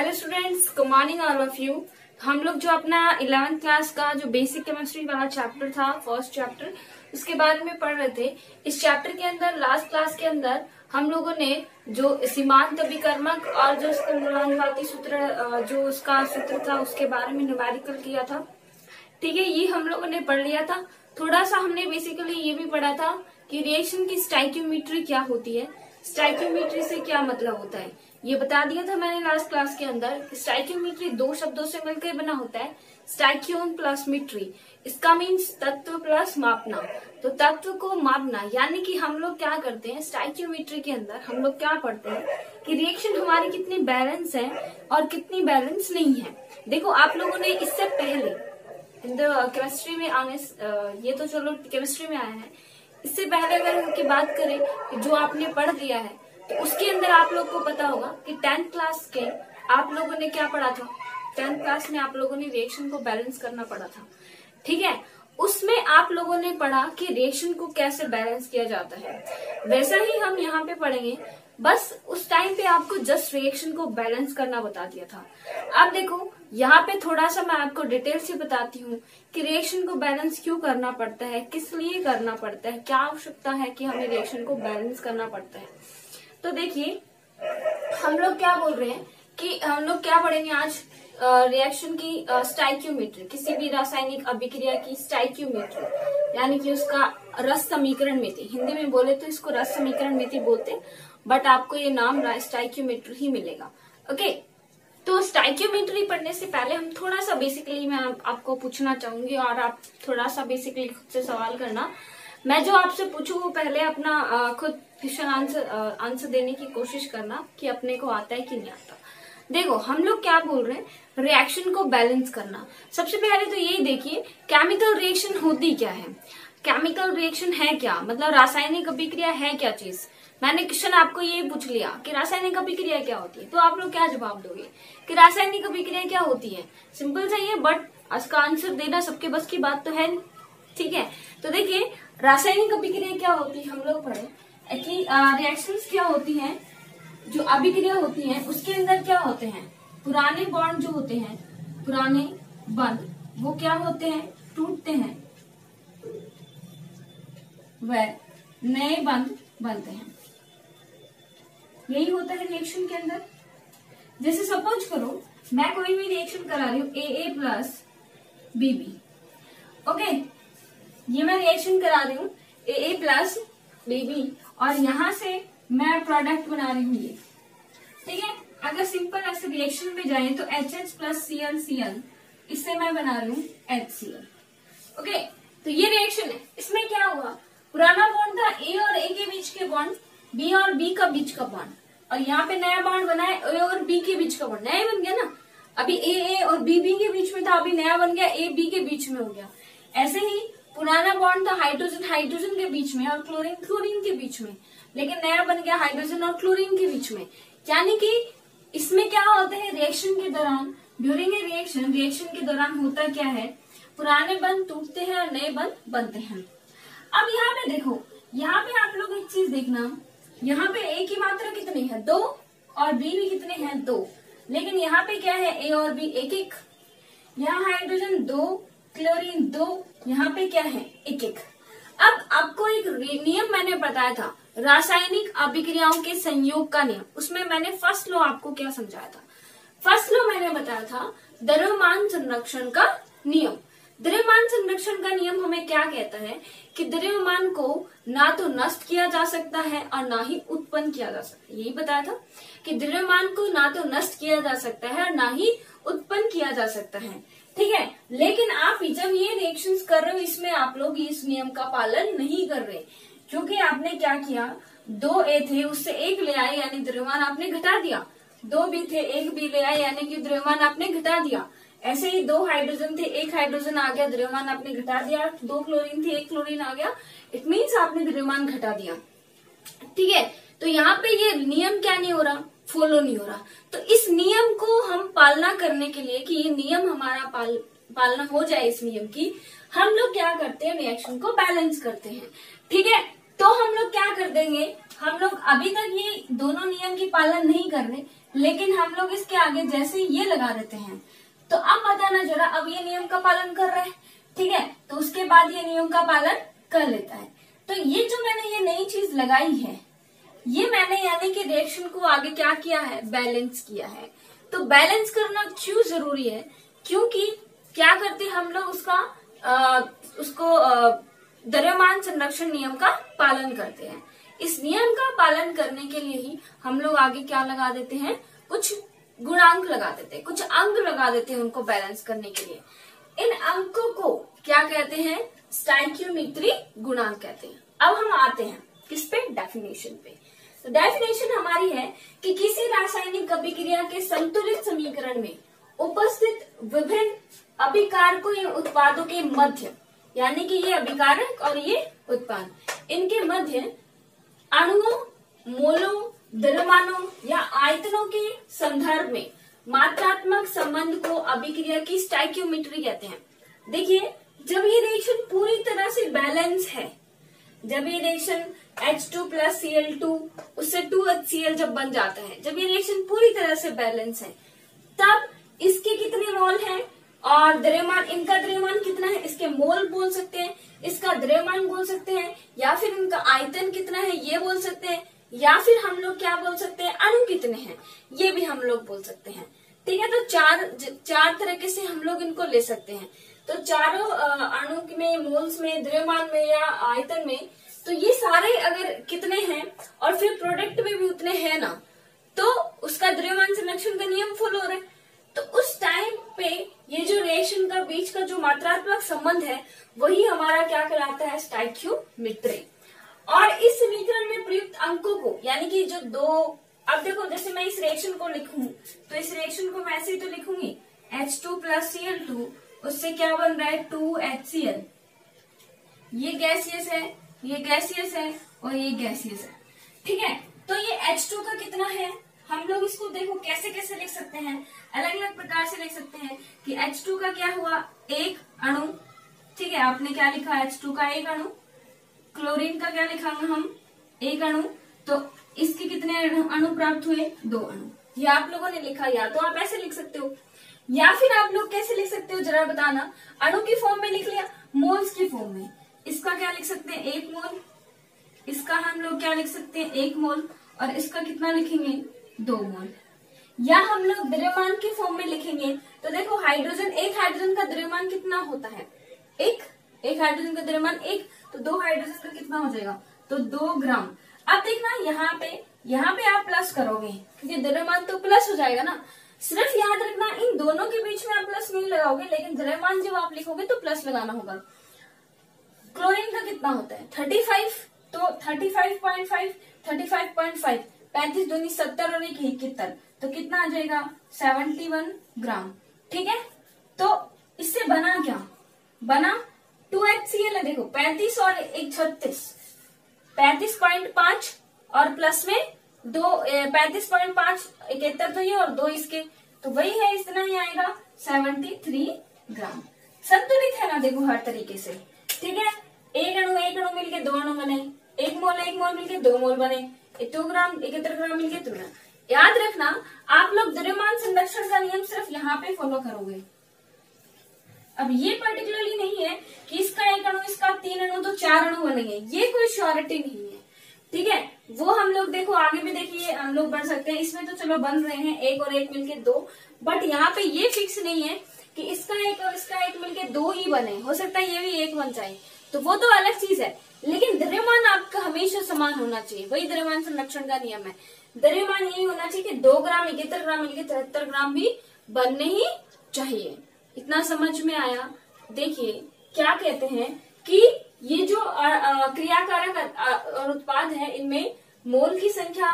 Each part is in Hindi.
Hello students, good morning all of you. हम लोग जो अपना 11th क्लास का जो बेसिक केमिस्ट्री वाला चैप्टर था, फर्स्ट चैप्टर, उसके बारे में पढ़ रहे थे। इस चैप्टर के अंदर लास्ट क्लास के अंदर हम लोगों ने जो सीमांत अभिकर्मक और जो उसका मूलानुपाती सूत्र, जो उसका सूत्र था, उसके बारे में न्यूमेरिकल किया था। ठीक है, ये हम लोगों ने पढ़ लिया था। थोड़ा सा हमने बेसिकली ये भी पढ़ा था कि रिएक्शन की स्टाइक्योमेट्री क्या होती है, स्टाइक्योमेट्री से क्या मतलब होता है, ये बता दिया था मैंने लास्ट क्लास के अंदर। स्टाइक्योमेट्री दो शब्दों से मिलकर बना होता है, स्टाइक्योन प्लस मीट्री। इसका मीन्स तत्व प्लस मापना। तो तत्व को मापना, यानी कि हम लोग क्या करते हैं स्टाइक्योमेट्री के अंदर, हम लोग क्या पढ़ते हैं कि रिएक्शन हमारी कितनी बैलेंस है और कितनी बैलेंस नहीं है। देखो, आप लोगों ने इससे पहले केमिस्ट्री में आने, ये तो चलो केमिस्ट्री में आया है, इससे पहले अगर उनकी बात करें कि जो आपने पढ़ दिया है, तो उसके अंदर आप लोग को पता होगा कि 10th क्लास के आप लोगों ने क्या पढ़ा था। 10th क्लास में आप लोगों ने रिएक्शन को बैलेंस करना पड़ा था। ठीक है, उसमें आप लोगों ने पढ़ा कि रिएक्शन को कैसे बैलेंस किया जाता है। वैसा ही हम यहाँ पे पढ़ेंगे, बस उस टाइम पे आपको जस्ट रिएक्शन को बैलेंस करना बता दिया था। अब देखो, यहाँ पे थोड़ा सा मैं आपको डिटेल से बताती हूँ कि रिएक्शन को बैलेंस क्यों करना पड़ता है, किस लिए करना पड़ता है, क्या आवश्यकता है कि हमें रिएक्शन को बैलेंस करना पड़ता है। तो देखिए, हम लोग क्या बोल रहे हैं कि हम लोग क्या पढ़ेंगे आज, रिएक्शन की स्टाइक्योमेट्री, किसी भी रासायनिक अभिक्रिया की स्टाइक्योमेट्री, यानी कि उसका रस समीकरण मिति। हिंदी में बोले तो इसको रस समीकरण मिति बोलते, बट आपको ये नाम स्टाइक्योमेट्री ही मिलेगा। ओके, तो स्टाइक्योमेट्री पढ़ने से पहले हम थोड़ा सा बेसिकली मैं आपको पूछना चाहूंगी, और आप थोड़ा सा बेसिकली खुद से सवाल करना। मैं जो आपसे पूछू वो पहले अपना खुद क्वेश्चन आंसर देने की कोशिश करना कि अपने को आता है कि नहीं आता। देखो, हम लोग क्या बोल रहे हैं, रिएक्शन को बैलेंस करना। सबसे पहले तो यही देखिए, केमिकल रिएक्शन होती क्या है। केमिकल रिएक्शन है क्या, मतलब रासायनिक अभिक्रिया है क्या चीज। मैंने क्वेश्चन आपको ये पूछ लिया कि रासायनिक अभिक्रिया क्या होती है, तो आप लोग क्या जवाब दोगे कि रासायनिक अभिक्रिया क्या होती है। सिंपल सा ही है, बट इसका आंसर देना सबके बस की बात तो है नहीं। ठीक है, तो देखिए रासायनिक अभिक्रिया क्या होती है, हम लोग पढ़े कि रिएक्शंस क्या होती हैं, जो अभिक्रिया होती हैं उसके अंदर क्या होते हैं, पुराने बॉन्ड जो होते हैं, पुराने बंध वो क्या होते हैं, टूटते हैं, वह नए बंध बनते हैं। यही होता है रिएक्शन के अंदर। जैसे सपोज करो मैं कोई भी रिएक्शन करा रही हूँ, AA प्लस BB। ओके, ये मैं रिएक्शन करा रही हूँ AA प्लस BB, और यहाँ से मैं प्रोडक्ट बना रही हूँ ये। ठीक है, अगर सिंपल ऐसे रिएक्शन में जाए तो HH प्लस ClCl, इससे मैं बना रही हूँ HCl। ओके, तो ये रिएक्शन है। इसमें क्या हुआ, पुराना बॉन्ड था A और A के बीच के बॉन्ड, B और B का बीच का बॉन्ड, और यहाँ पे नया बॉन्ड बना है A और B के बीच का बॉन्ड। नया बन गया ना, अभी AA और BB के बीच में था, अभी नया बन गया AB के बीच में हो गया। ऐसे ही पुराना बॉन्ड था हाइड्रोजन हाइड्रोजन के बीच में और क्लोरीन क्लोरीन के बीच में, लेकिन नया बन गया हाइड्रोजन और क्लोरीन के बीच में। यानी कि इसमें क्या होता है, रिएक्शन के दौरान, ड्यूरिंग ए रिएक्शन, रिएक्शन के दौरान होता क्या है, पुराने बंध टूटते हैं और नए बंध बनते हैं। अब यहाँ पे देखो, यहाँ पे आप लोग एक चीज देखना, यहाँ पे A की मात्रा कितनी है, 2, और B भी कितने हैं, 2, लेकिन यहाँ पे क्या है, A और B एक एक, यहाँ हाइड्रोजन 2, क्लोरीन 2, यहाँ पे क्या है, एक एक। अब आपको एक नियम मैंने बताया था, रासायनिक अभिक्रियाओं के संयोग का नियम, उसमें मैंने फर्स्ट लॉ आपको क्या समझाया था। फर्स्ट लॉ मैंने बताया था द्रव्यमान संरक्षण का नियम। द्रव्यमान संरक्षण का नियम हमें क्या कहता है कि द्रव्यमान को ना तो नष्ट किया जा सकता है और ना ही उत्पन्न किया जा सकता है। यही बताया था कि द्रव्यमान को ना तो नष्ट किया जा सकता है और ना ही उत्पन्न किया जा सकता है। ठीक है, लेकिन आप जब ये रिएक्शंस कर रहे हो, इसमें आप लोग इस नियम का पालन नहीं कर रहे, क्योंकि आपने क्या किया, 2A थे उससे 1 ले आए, यानी द्रव्यमान आपने घटा दिया। 2B थे 1B ले आए, यानी कि द्रव्यमान आपने घटा दिया। ऐसे ही 2 हाइड्रोजन थे, 1 हाइड्रोजन आ गया, द्रव्यमान आपने घटा दिया। 2 क्लोरीन थे, 1 क्लोरीन आ गया, इट मीन्स आपने द्रव्यमान घटा दिया। ठीक है, तो यहाँ पे ये नियम क्या नहीं हो रहा, फॉलो नहीं हो रहा। तो इस नियम को हम पालना करने के लिए, कि ये नियम हमारा पालना हो जाए इस नियम की, हम लोग क्या करते हैं, रिएक्शन को बैलेंस करते हैं। ठीक है, तो हम लोग क्या कर देंगे, हम लोग अभी तक ये दोनों नियम की पालन नहीं कर रहे, लेकिन हम लोग इसके आगे जैसे ये लगा देते हैं तो अब बताना जरा, अब ये नियम का पालन कर रहा है, ठीक है, तो उसके बाद ये नियम का पालन कर लेता है। तो ये जो मैंने ये नई चीज लगाई है, ये मैंने यानी कि रिएक्शन को आगे क्या किया है, बैलेंस किया है। तो बैलेंस करना क्यों जरूरी है, क्योंकि क्या करते हम लोग उसको द्रव्यमान संरक्षण नियम का पालन करते हैं। इस नियम का पालन करने के लिए ही हम लोग आगे क्या लगा देते हैं, कुछ गुणांक लगा देते हैं, कुछ अंक लगा देते हैं उनको बैलेंस करने के लिए। इन अंकों को क्या कहते हैं, स्टोइकियोमेट्री गुणांक कहते हैं। अब हम आते हैं किस पे, डेफिनेशन पे। तो डेफिनेशन हमारी है कि किसी रासायनिक अभिक्रिया के संतुलित समीकरण में उपस्थित विभिन्न अभिकारकों या उत्पादों के मध्य, यानी कि ये अभिकारक और ये उत्पाद, इनके मध्य अणुओं, मोलों, द्रव्यमानों या आयतनों के संदर्भ में मात्रात्मक संबंध को अभिक्रिया की स्टोइकियोमेट्री कहते हैं। देखिए, जब ये रिएक्शन पूरी तरह से बैलेंस है, जब ये रिएक्शन H2 प्लस Cl2 उससे 2HCl जब बन जाता है, जब ये रिएक्शन पूरी तरह से बैलेंस है, तब इसके कितने मोल हैं और द्रव्यमान, इनका द्रव्यमान कितना है, इसके मोल बोल सकते हैं, इसका द्रव्यमान बोल सकते हैं, या फिर इनका आयतन कितना है ये बोल सकते हैं, या फिर हम लोग क्या बोल सकते हैं, अणु कितने हैं ये भी हम लोग बोल सकते हैं। ठीक है, तो चार तरीके से हम लोग इनको ले सकते हैं। तो चारों अणु में, मोल्स में, द्रव्यमान में या आयतन में, तो ये सारे अगर कितने हैं और फिर प्रोडक्ट में भी उतने हैं ना, तो उसका द्रव्यमान संरक्षण का नियम फॉलो हो रहा है। तो उस टाइम पे ये जो रिएक्शन का बीच का जो मात्रात्मक संबंध है वही हमारा क्या कहलाता है, स्टोइकियोमेट्री। और इस समीकरण में प्रयुक्त अंकों को, यानी कि जो दो, अब देखो जैसे मैं इस रिएक्शन को लिखूं तो इस रिएक्शन को मैं ऐसे ही तो लिखूंगी, H2 प्लस Cl2 उससे क्या बन रहा है, 2HCl। ये गैसियस है, ये गैसियस है और ये गैसियस है। ठीक है, तो ये H2 का कितना है, हम लोग इसको देखो कैसे कैसे लिख सकते हैं, अलग अलग प्रकार से लिख सकते हैं कि H2 का क्या हुआ, एक अणु। ठीक है, आपने क्या लिखा, H2 का एक अणु। क्लोरीन का क्या लिखा हम, एक अणु। तो इसके कितने अणु प्राप्त हुए, 2 अणु। ये आप लोगों ने लिखा, या तो आप ऐसे लिख सकते हो या फिर आप लोग कैसे लिख सकते हो जरा बताना। अणु की फॉर्म में लिख लिया, मोल्स की फॉर्म में इसका क्या लिख सकते हैं, 1 मोल। इसका हम लोग क्या लिख सकते हैं, 1 मोल। और इसका कितना लिखेंगे, 2 मोल। या हम लोग द्रव्यमान की फॉर्म में लिखेंगे तो देखो, हाइड्रोजन, एक हाइड्रोजन का द्रव्यमान कितना होता है, एक हाइड्रोजन का द्रव्यमान 1, तो 2 हाइड्रोजन का कितना हो जाएगा, तो 2 ग्राम। अब देखना यहाँ पे आप प्लस करोगे क्योंकि द्रव्यमान तो प्लस हो जाएगा ना। सिर्फ याद रखना इन दोनों के बीच में आप प्लस नहीं लगाओगे, लेकिन द्रव्यमान जब आप लिखोगे तो प्लस लगाना होगा। क्लोरीन का कितना होता है, 35, तो 35.5, 35.5, 35 दूनी 70 और 1 71, तो कितना आ जाएगा, 71 ग्राम। ठीक है, तो इससे बना क्या, बना 2HCl है। देखो 35 और 1 36, 35.5 और प्लस में 2, 35.5, 71 तो ये और 2 इसके, तो वही है, इतना ही आएगा 73 ग्राम। संतुलित है ना, देखो हर तरीके से। ठीक है, एक अणु मिलके 2 अणु बने, 1 मोल मिलके 2 मोल बने, 2 ग्राम 71 ग्राम मिलके 2 ग्राम। याद रखना, आप लोग द्रव्यमान संरक्षण का नियम सिर्फ यहाँ पे फॉलो करोगे। अब ये पर्टिकुलरली नहीं है कि इसका 1 अणु, इसका 3 अणु तो 4 अणु बनेंगे, ये कोई श्योरिटी नहीं है। ठीक है, वो हम लोग देखो आगे भी देखिए हम लोग बढ़ सकते हैं। इसमें तो चलो बन रहे हैं 1 और 1 मिलके 2, बट यहाँ पे ये फिक्स नहीं है कि इसका 1 और इसका 1 मिलके 2 ही बने, हो सकता है ये भी 1 बन जाए, तो वो तो अलग चीज है। लेकिन द्रव्यमान आपका हमेशा समान होना चाहिए, वही द्रव्यमान संरक्षण का नियम है। द्रव्यमान यही होना चाहिए कि 2 ग्राम 71 ग्राम मिलके 73 ग्राम भी बनने ही चाहिए। इतना समझ में आया। देखिए क्या कहते हैं कि ये जो क्रियाकारक और उत्पाद है, इनमें मोल की संख्या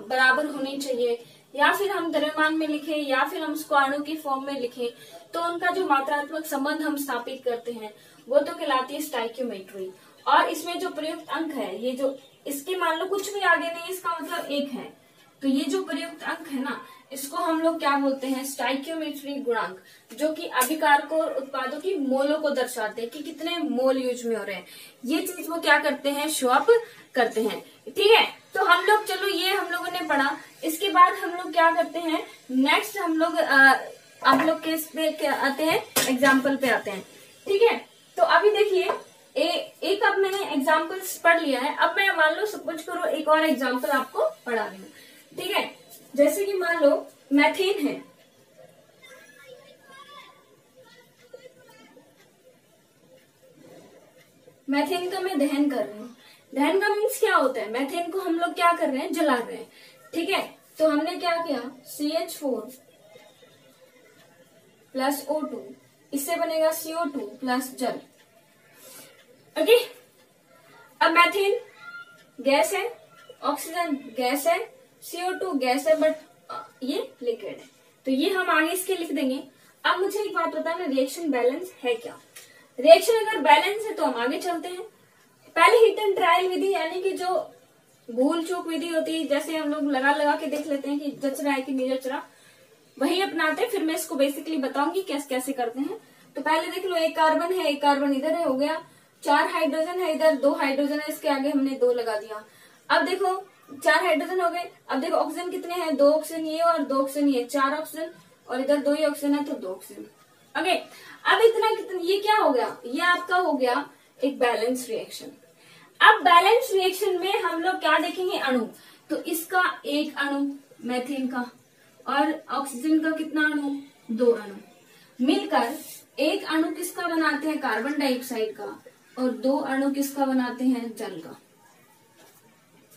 बराबर होनी चाहिए, या फिर हम द्रव्यमान में लिखें या फिर हम उसको अणु की फॉर्म में लिखें, तो उनका जो मात्रात्मक संबंध हम स्थापित करते हैं वो तो कहलाती है स्टोइकियोमेट्री। और इसमें जो प्रयुक्त अंक है, ये जो इसके मान लो कुछ भी आगे नहीं, इसका मतलब 1 है, तो ये जो प्रयुक्त अंक है ना, इसको हम लोग क्या बोलते हैं, स्टोइकियोमेट्री गुणांक, जो कि अभिकारकों और उत्पादों की मोलों को दर्शाते हैं कि कितने मोल यूज में हो रहे हैं। ये चीज वो क्या करते हैं, शो अप करते हैं। ठीक है, तो हम लोग चलो ये हम लोगों ने पढ़ा। इसके बाद हम लोग क्या करते हैं, नेक्स्ट हम लोग आप लोग केस पे आते हैं, एग्जाम्पल पे आते हैं। ठीक है, तो अभी देखिए एक अब मैंने एग्जाम्पल्स पढ़ लिया है। अब मैं मान लो सपोज करो एक और एग्जाम्पल आपको पढ़ा रही हूँ। ठीक है, जैसे कि मान लो मैथेन है, मैथेन का मैं दहन कर रही हूँ। दहन का मीन्स क्या होता है, मैथेन को हम लोग क्या कर रहे हैं, जला रहे हैं। ठीक है, तो हमने क्या किया, CH4 प्लस O2, इससे बनेगा CO2 प्लस जल। ओके, अब मैथेन गैस है, ऑक्सीजन गैस है, CO2 गैस है, बट ये लिक्विड है, तो ये हम आगे इसके लिख देंगे। अब मुझे एक बात बताना, रिएक्शन बैलेंस है क्या? रिएक्शन अगर बैलेंस है तो हम आगे चलते हैं। पहले हिट एंड ट्रायल विधि, यानी कि जो भूल चूक विधि होती है, जैसे हम लोग लगा लगा के देख लेते हैं कि जच रहा है कि नहीं जच रहा, वही अपनाते हैं। फिर मैं इसको बेसिकली बताऊंगी कैसे कैसे करते हैं। तो पहले देख लो, एक कार्बन है, एक कार्बन इधर है, हो गया। 4 हाइड्रोजन है, इधर 2 हाइड्रोजन है, इसके आगे हमने 2 लगा दिया। अब देखो 4 हाइड्रोजन हो गए। अब देखो ऑक्सीजन कितने हैं, 2 ऑक्सीजन ये और 2 ऑक्सीजन ये, 4 ऑक्सीजन, और इधर 2 ही ऑक्सीजन है तो 2 ऑक्सीजन। ओके, अब इतना कितना, ये क्या हो गया, ये आपका हो गया एक बैलेंस रिएक्शन। अब बैलेंस रिएक्शन में हम लोग क्या देखेंगे, अणु। तो इसका एक अणु मैथेन का, और ऑक्सीजन का कितना अणु, 2 अणु, मिलकर एक अणु किसका बनाते हैं, कार्बन डाइऑक्साइड का, और 2 अणु किसका बनाते हैं, जल का।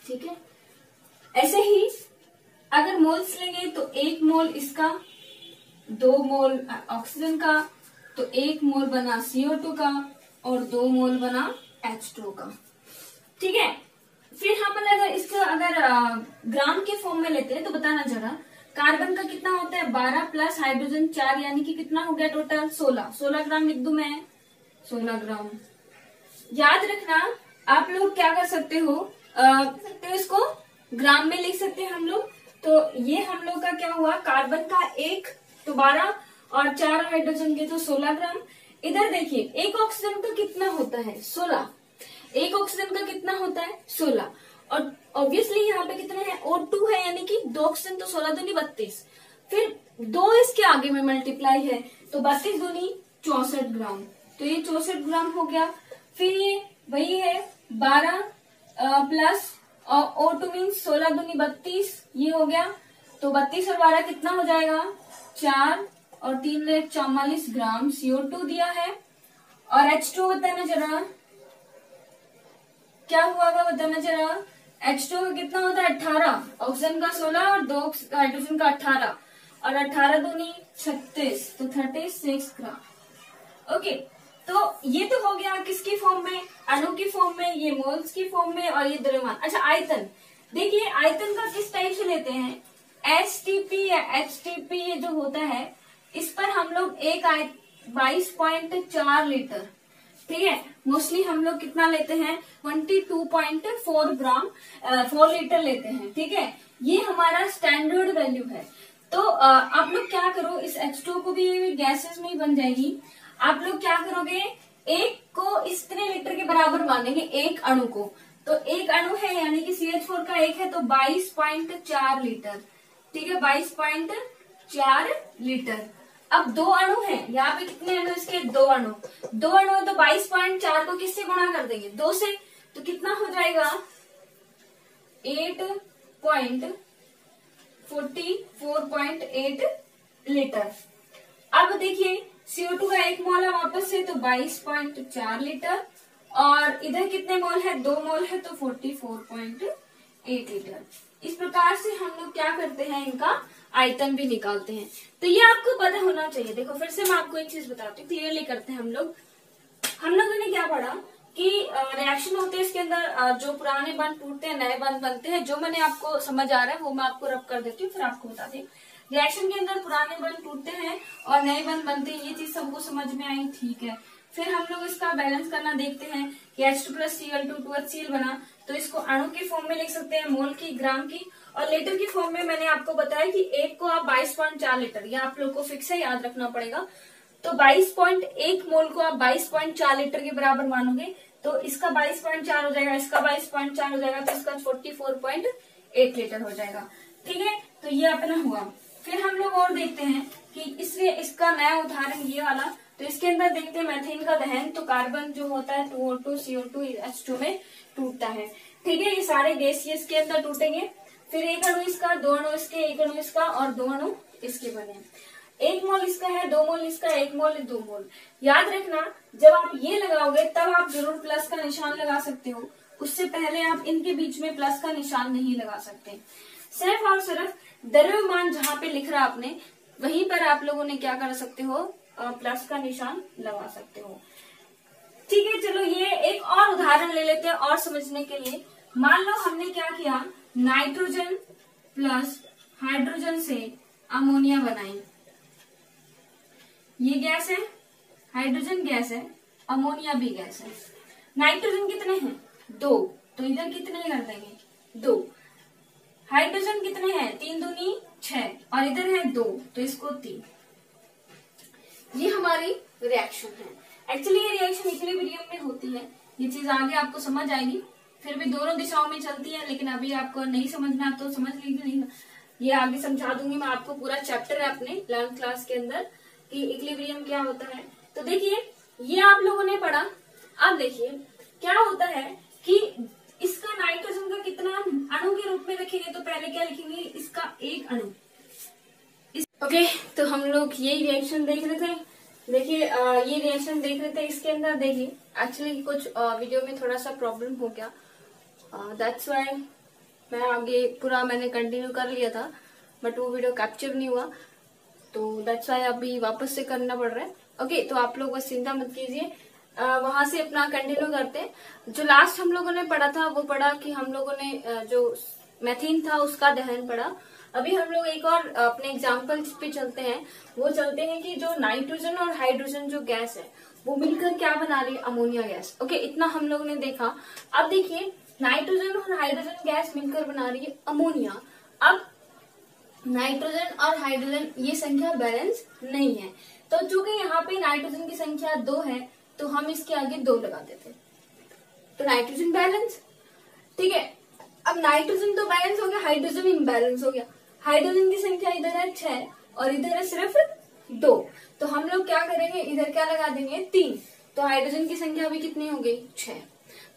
ठीक है, ऐसे ही अगर मोल्स लेंगे तो 1 मोल इसका, 2 मोल ऑक्सीजन का, तो 1 मोल बना CO2 का, और 2 मोल बना H2 का। ठीक है, फिर हम अगर इसका ग्राम के फॉर्म में लेते हैं तो बताना जरा, कार्बन का कितना होता है, 12 प्लस हाइड्रोजन 4, यानी कि कितना हो गया टोटल, 16 ग्राम लिख दूं मैं, 16 ग्राम। याद रखना, आप लोग क्या कर सकते हो, सकते हो इसको ग्राम में लिख सकते हैं हम लोग। तो ये हम लोग का क्या हुआ, कार्बन का 1 तो 12 और 4 हाइड्रोजन के तो 16 ग्राम। इधर देखिए, एक ऑक्सीजन का कितना होता है, 16, एक ऑक्सीजन का कितना होता है, 16, और ऑब्वियसली यहाँ पे कितने हैं, O2 है, यानी कि 2 ऑक्सीजन तो 16 दूनी 32, फिर 2 इसके आगे में मल्टीप्लाई है, तो 32 दूनी 64 ग्राम, तो ये 64 ग्राम हो गया। फिर ये वही है 12 प्लस O2 मीन्स 16 दूनी 32, ये हो गया। तो 32 और 12 कितना हो जाएगा, 4 और 3 44 ग्राम CO2 दिया है। और H2 बताना जरा क्या हुआ, बताना जरा। H2 का कितना होता है, 18, ऑक्सीजन का 16 और 2 हाइड्रोजन का 18, और 18 दूनी 36, तो 36 ग्राम। ओके, तो ये तो हो गया किसकी फॉर्म में, अणु की फॉर्म में, ये मोल्स की फॉर्म में, और ये द्रव्यमान। अच्छा, आयतन देखिए, आयतन का किस टाइप से लेते हैं, STP या HTP ये जो होता है, इस पर हम लोग 22.4 लीटर, ठीक है, मोस्टली हम लोग कितना लेते हैं, 22.4 ग्राम 4 लीटर लेते हैं। ठीक है, ये हमारा स्टैंडर्ड वैल्यू है। तो आप लोग क्या करो, इस H2 को भी गैसेस में ही बन जाएगी। आप लोग क्या करोगे, एक को इतने लीटर के बराबर मानेंगे, एक अणु को। तो एक अणु है, यानी कि CH4 का 1 है, तो 22.4 लीटर। ठीक है, 22.4 लीटर। अब 2 अणु है, यहाँ पे कितने अणु, इसके 2 अणु, 2 अणु है, तो 22.4 को किससे गुणा कर देंगे, 2 से, तो कितना हो जाएगा 8.44.8 लीटर। अब देखिए CO2 का 1 मोल है वापस से, तो 22.4 लीटर, और इधर कितने मोल है, 2 मोल है, तो 44.8 लीटर। इस प्रकार से हम लोग क्या करते हैं, इनका आयतन भी निकालते हैं। तो ये आपको पता होना चाहिए। देखो फिर से मैं आपको एक चीज बताती हूँ, क्लियरली करते हैं हम लोगों ने क्या पढ़ा कि रिएक्शन होते हैं, इसके अंदर जो पुराने बंध टूटते हैं, नए बंध बनते हैं। जो मैंने आपको समझ आ रहा है वो मैं आपको रब कर देती हूँ, फिर आपको बताती हूँ। रिएक्शन के अंदर पुराने बंध टूटते हैं और नए बंध बनते हैं, ये चीज सबको समझ में आई, ठीक है। फिर हम लोग इसका बैलेंस करना देखते हैं कि H2 प्लस Cl2 2HCl बना, तो इसको अणु की फॉर्म में लिख सकते हैं, मोल की, ग्राम की, और लीटर की फॉर्म में मैंने आपको बताया कि एक को आप 22.4 लीटर, ये आप लोग को फिक्स है, याद रखना पड़ेगा। तो 22.1 मोल को आप 22.4 लीटर के बराबर मानोगे, तो इसका 22.4 हो जाएगा, इसका 22.4 हो जाएगा, तो इसका 44.8 लीटर हो जाएगा। ठीक है, तो ये अपना हुआ। फिर हम लोग और देखते हैं कि इसलिए इसका नया उदाहरण ये वाला, तो इसके अंदर देखते हैं मैथेन का दहन, तो कार्बन जो होता है 2O2 CO2 H2 में टूटता है। ठीक है, ये सारे गैसियस के अंदर टूटेंगे। फिर एक अणु इसका, दो अणु इसके, एक अणु इसका और दो अणु इसके बने। 1 मोल इसका है, 2 मोल इसका, 1 मोल 2 मोल। याद रखना, जब आप ये लगाओगे तब आप जरूर प्लस का निशान लगा सकते हो, उससे पहले आप इनके बीच में प्लस का निशान नहीं लगा सकते। सिर्फ और सिर्फ द्रव्यमान जहाँ पे लिख रहा आपने, वहीं पर आप लोगों ने क्या कर सकते हो, प्लस का निशान लगा सकते हो। ठीक है, चलो ये एक और उदाहरण ले लेते हैं और समझने के लिए। मान लो हमने क्या किया, नाइट्रोजन प्लस हाइड्रोजन से अमोनिया बनाई। ये गैस है, हाइड्रोजन गैस है, अमोनिया भी गैस है। नाइट्रोजन कितने हैं, 2, तो इधर कितने कर देंगे, 2। हाइड्रोजन कितने हैं, 3 दूनी 6, और इधर है 2, तो इसको 3। ये हमारी रिएक्शन है। एक्चुअली ये रिएक्शन इक्विलिब्रियम में होती है, ये चीज आगे आपको समझ आएगी। फिर भी दोनों दिशाओं में चलती है, लेकिन अभी आपको नहीं समझना तो समझ लीजिए, नहीं ये आगे समझा दूंगी मैं आपको। पूरा चैप्टर है अपने 11th क्लास के अंदर कि इक्विलिब्रियम क्या होता है। तो देखिए, ये आप लोगों ने पढ़ा। अब देखिए क्या होता है कि इसका नाइट्रोजन का कितना अणु के रूप में रखेंगे, तो पहले क्या लिखेंगे, इसका एक अणु। ओके, तो हम लोग ये रिएक्शन देख रहे थे। देखिए ये रिएक्शन देख रहे थे, इसके अंदर देखिए एक्चुअली कुछ वीडियो में थोड़ा सा प्रॉब्लम हो गया, दैट्स व्हाई मैं आगे पूरा मैंने कंटिन्यू कर लिया था, बट वो वीडियो कैप्चर नहीं हुआ, तो दैट्स व्हाई अभी वापस से करना पड़ रहा है। ओके, तो आप लोग बस चिंता मत कीजिए, वहां से अपना कंटिन्यू करते हैं। जो लास्ट हम लोगों ने पढ़ा था वो पढ़ा कि हम लोगों ने जो मैथेन था उसका दहन पढ़ा। अभी हम लोग एक और अपने एग्जाम्पल पे चलते हैं। वो चलते हैं कि जो नाइट्रोजन और हाइड्रोजन जो गैस है वो मिलकर क्या बना रही है, अमोनिया गैस। ओके, इतना हम लोग ने देखा। अब देखिए नाइट्रोजन और हाइड्रोजन गैस मिलकर बना रही है अमोनिया। अब नाइट्रोजन और हाइड्रोजन ये संख्या बैलेंस नहीं है, तो चूंकि यहाँ पे नाइट्रोजन की संख्या 2 है तो हम इसके आगे 2 लगा देते, तो नाइट्रोजन बैलेंस। ठीक है, अब नाइट्रोजन तो बैलेंस हो गया, हाइड्रोजन इम्बैलेंस हो गया। हाइड्रोजन की संख्या इधर है 6 और इधर है सिर्फ 2, तो हम लोग क्या करेंगे, इधर क्या लगा देंगे, 3, तो हाइड्रोजन की संख्या भी कितनी हो गई, 6।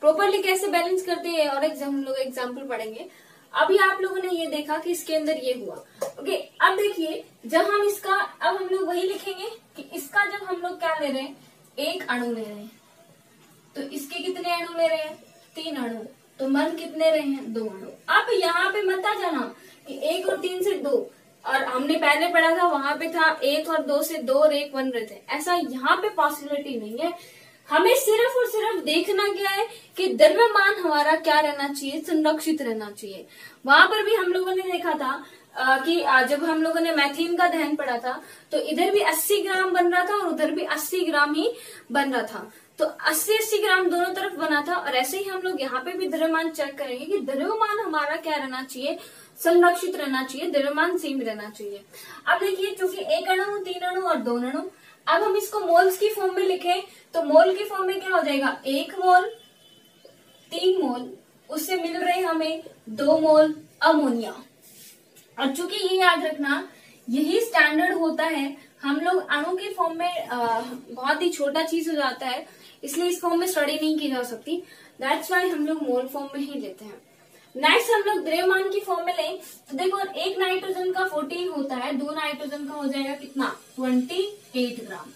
प्रॉपरली कैसे बैलेंस करते हैं और हम लोग एग्जाम्पल पढ़ेंगे। अभी आप लोगों ने ये देखा कि इसके अंदर ये हुआ। ओके, अब देखिए जब हम इसका, अब हम लोग वही लिखेंगे कि इसका जब हम लोग क्या ले रहे हैं, एक अणु ले रहे हैं, तो इसके कितने अणु ले रहे हैं, 3 अणु, तो मन कितने रहे हैं, 2 अणु। अब यहाँ पे मत आ जाना कि 1 और 3 से 2, और हमने पहले पढ़ा था वहां पे था 1 और 2 से 2 और 1 बन रहे थे, ऐसा यहाँ पे पॉसिबिलिटी नहीं है। हमें सिर्फ और सिर्फ देखना क्या है कि द्रव्यमान हमारा क्या रहना चाहिए, संरक्षित रहना चाहिए। वहां पर भी हम लोगों ने देखा था कि जब हम लोगों ने मैथेन का दहन पढ़ा था तो इधर भी 80 ग्राम बन रहा था और उधर भी 80 ग्राम ही बन रहा था, तो 80-80 ग्राम दोनों तरफ बना था। और ऐसे ही हम लोग यहाँ पे भी द्रव्यमान चेक करेंगे कि द्रव्यमान हमारा क्या रहना चाहिए, संरक्षित रहना चाहिए, द्रव्यमान सेम रहना चाहिए। अब देखिए चूंकि एक अणु, 3 अणु और 2 अणु, अब हम इसको मोल्स की फॉर्म में लिखें तो मोल की फॉर्म में क्या हो जाएगा, 1 मोल, 3 मोल, उससे मिल रहे हमें 2 मोल अमोनिया। और चूंकि ये याद रखना यही स्टैंडर्ड होता है, हम लोग अणु की फॉर्म में बहुत ही छोटा चीज हो जाता है, इसलिए इस फॉर्म में स्टडी नहीं की जा सकती, दैट्स वाई हम लोग मोल फॉर्म में ही लेते हैं। नेक्स्ट हम लोग द्रव्यमान की फॉर्म में लें तो देखो एक नाइट्रोजन का 14 होता है, 2 नाइट्रोजन का हो जाएगा कितना, 28 ग्राम।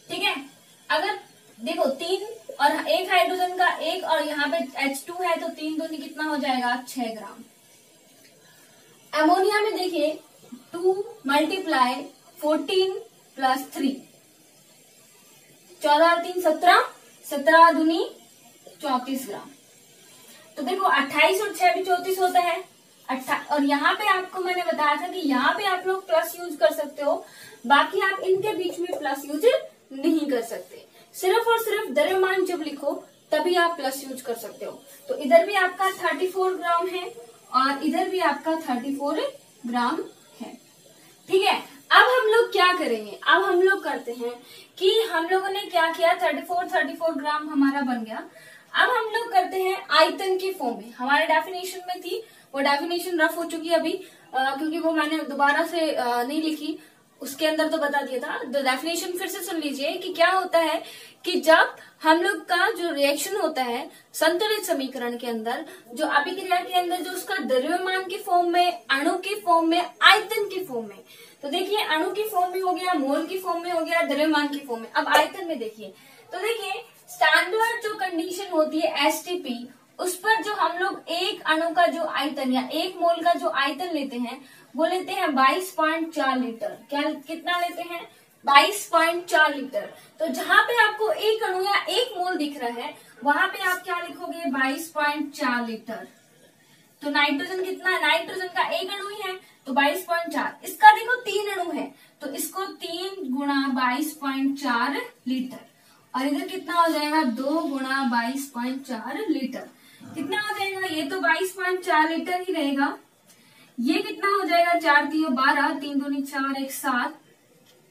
ठीक है, अगर देखो 3 और एक हाइड्रोजन का 1 और यहाँ पे H2 है तो 3 दूनी कितना हो जाएगा, 6 ग्राम। अमोनिया में देखिए 2 मल्टीप्लाई 14 प्लस 3, 14 और 3 17, 17 दूनी 34 ग्राम। तो देखो 28 और 6 भी 34 होता है, और यहाँ पे आपको मैंने बताया था कि यहाँ पे आप लोग प्लस यूज कर सकते हो, बाकी आप इनके बीच में प्लस यूज नहीं कर सकते। सिर्फ और सिर्फ द्रव्यमान जब लिखो तभी आप प्लस यूज कर सकते हो। तो इधर भी आपका 34 ग्राम है और इधर भी आपका 34 ग्राम है। ठीक है, अब हम लोग क्या करेंगे, अब हम लोग करते हैं कि हम लोगों ने क्या किया, 34 ग्राम हमारा बन गया। अब हम लोग करते हैं आयतन के फॉर्म में। हमारे डेफिनेशन में थी, वो डेफिनेशन रफ हो चुकी है अभी, क्योंकि वो मैंने दोबारा से नहीं लिखी, उसके अंदर तो बता दिया था। तो डेफिनेशन फिर से सुन लीजिए कि क्या होता है कि जब हम लोग का जो रिएक्शन होता है संतुलित समीकरण के अंदर, जो अभिक्रिया के अंदर जो उसका द्रव्यमान के फॉर्म में, अणु के फॉर्म में, आयतन के फॉर्म में, तो देखिए अणु की फॉर्म में हो गया, मोल की फॉर्म में हो गया, द्रव्यमान की फॉर्म में। अब आयतन में देखिए, तो देखिए स्टैंडर्ड जो कंडीशन होती है एसटीपी, उस पर जो हम लोग एक अणु का जो आयतन या एक मोल का जो आयतन लेते हैं वो लेते हैं 22.4 लीटर। क्या कितना लेते हैं? 22.4 लीटर। तो जहां पे आपको एक अणु या एक मोल दिख रहा है वहां पे आप क्या लिखोगे? 22.4 लीटर। तो नाइट्रोजन कितना है? नाइट्रोजन का एक अणु ही है तो 22.4। इसका देखो 3 अणु है तो इसको 3 गुणा 22.4 लीटर, और इधर कितना हो जाएगा? 2 गुणा 22.4 लीटर। कितना हो जाएगा? ये तो 22.4 लीटर ही रहेगा। ये कितना हो जाएगा? 4 3 12, 3 दूनी 4, 1 7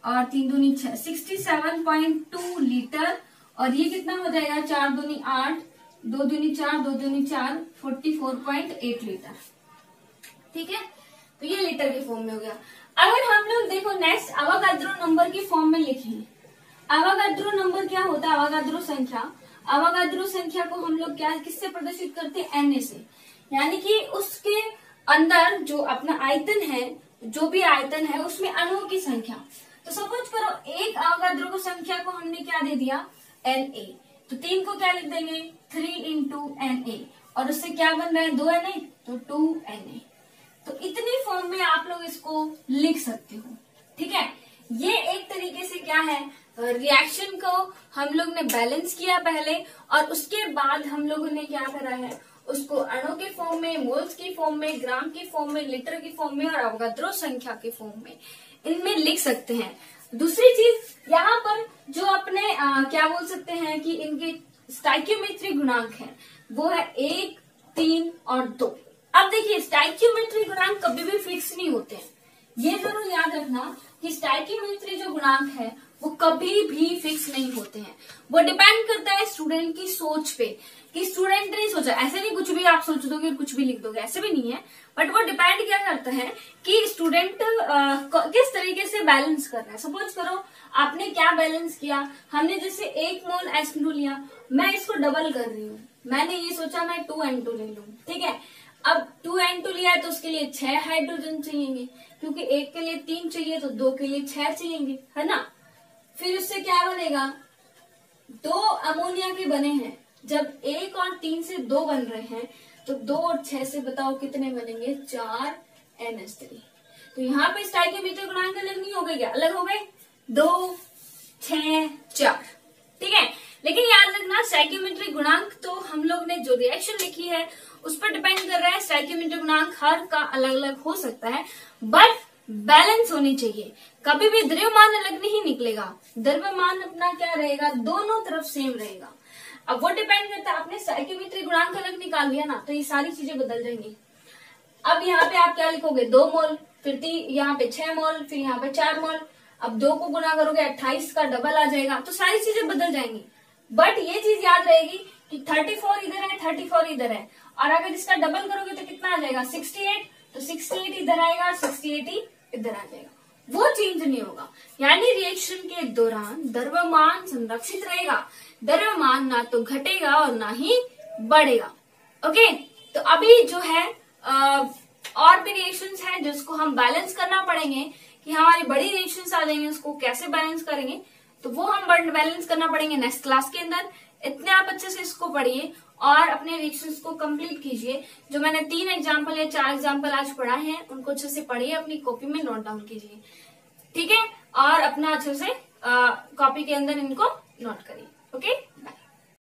और 3 दूनी 6, 67.2 लीटर। और ये कितना हो जाएगा? 4 दूनी 8, 2 दूनी 4, 2 दूनी 4, 44.8 लीटर। ठीक है, तो ये लीटर के फॉर्म में हो गया। अगर हम लोग देखो नेक्स्ट अवोगाद्रो नंबर की फॉर्म में लिखेंगे। अवोगाद्रो नंबर क्या होता है? अवोगाद्रो संख्या। अवोगाद्रो संख्या को हम लोग क्या किससे प्रदर्शित करते हैं? Na से। यानी कि उसके अंदर जो अपना आयतन है, जो भी आयतन है उसमें अणुओं की संख्या। तो सपोज करो एक अवोगाद्रो को संख्या को हमने क्या दे दिया? Na। तो 3 को क्या लिख देंगे? 3 into Na, और उससे क्या बन रहा है? 2 Na, तो 2 Na। तो इतनी फॉर्म में आप लोग इसको लिख सकते हो। ठीक है, ये एक तरीके से क्या है, रिएक्शन को हम लोग ने बैलेंस किया पहले, और उसके बाद हम लोगों ने क्या करा है, उसको अणु के फॉर्म में, मोल्स की फॉर्म में, ग्राम की फॉर्म में, लीटर की फॉर्म में और अवोगाद्रो संख्या के फॉर्म में इनमें लिख सकते हैं। दूसरी चीज यहाँ पर जो अपने क्या बोल सकते हैं कि इनके स्टाइक्योमेट्री गुणांक है वो है 1, 3 और 2। अब देखिए स्टाइक्योमेट्री गुणांक कभी भी फिक्स नहीं होते हैं, ये जरूर याद रखना कि स्टाइक्योमेट्री जो गुणांक है वो कभी भी फिक्स नहीं होते हैं। वो डिपेंड करता है स्टूडेंट की सोच पे, कि स्टूडेंट ने सोचा, ऐसे नहीं कुछ भी आप सोच दोगे कुछ भी लिख दोगे, ऐसे भी नहीं है। बट वो डिपेंड क्या करता है कि स्टूडेंट किस तरीके से बैलेंस कर रहा है। सपोज करो आपने क्या बैलेंस किया, हमने जैसे 1 मोल H2 लिया, मैं इसको डबल कर रही हूँ, मैंने ये सोचा मैं 2N2 ले लूं। ठीक है, अब 2N2 लिया है तो उसके लिए 6 हाइड्रोजन चाहिए, क्योंकि एक के लिए 3 चाहिए तो 2 के लिए 6 चाहिए, है ना। फिर उससे क्या बनेगा? 2 अमोनिया के बने हैं, जब 1 और 3 से 2 बन रहे हैं तो 2 और 6 से बताओ कितने बनेंगे? 4 NH3। तो यहाँ पे स्टाइक्योमेट्री गुणांक अलग नहीं हो गए क्या? अलग हो गए, 2, 6, 4। ठीक है, लेकिन याद रखना स्टाइक्योमेट्री गुणांक तो हम लोग ने जो रिएक्शन लिखी है उस पर डिपेंड कर रहा है। स्टाइक्योमेट्री गुणांक हर का अलग अलग हो सकता है, बट बैलेंस होनी चाहिए। कभी भी द्रव्यमान अलग नहीं निकलेगा, द्रव्यमान अपना क्या रहेगा? दोनों तरफ सेम रहेगा। अब वो डिपेंड करता है, आपने स्टाइक्योमेट्री गुणांक अलग निकाल लिया ना तो ये सारी चीजें बदल जाएंगी। अब यहाँ पे आप क्या लिखोगे? 2 मोल, फिर यहाँ पे 6 मोल, फिर यहाँ पे 4 मोल। अब 2 को गुना करोगे 28 का डबल आ जाएगा, तो सारी चीजें बदल जाएंगी। बट ये चीज याद रहेगी कि 34 इधर है, 34 इधर है, और अगर इसका डबल करोगे तो कितना आ जाएगा? 68। तो 68 इधर आएगा, 68 ही इधर आ जाएगा, वो चेंज नहीं होगा। यानी रिएक्शन के दौरान द्रव्यमान संरक्षित रहेगा, द्रव्यमान ना तो घटेगा और ना ही बढ़ेगा। ओके, तो अभी जो है और भी रिएक्शंस हैं जिसको हम बैलेंस करना पड़ेंगे, कि हमारी बड़ी रिएक्शंस आ जाएंगे उसको कैसे बैलेंस करेंगे, तो वो हम बैलेंस करना पड़ेंगे नेक्स्ट क्लास के अंदर। इतने आप अच्छे से इसको पढ़िए और अपने रिएक्शंस को कंप्लीट कीजिए। जो मैंने 3 एग्जाम्पल या 4 एग्जाम्पल आज पढ़ा है उनको अच्छे से पढ़िए, अपनी कॉपी में नोट डाउन कीजिए। ठीक है, और अपना अच्छे से कॉपी के अंदर इनको नोट करिए। ओके।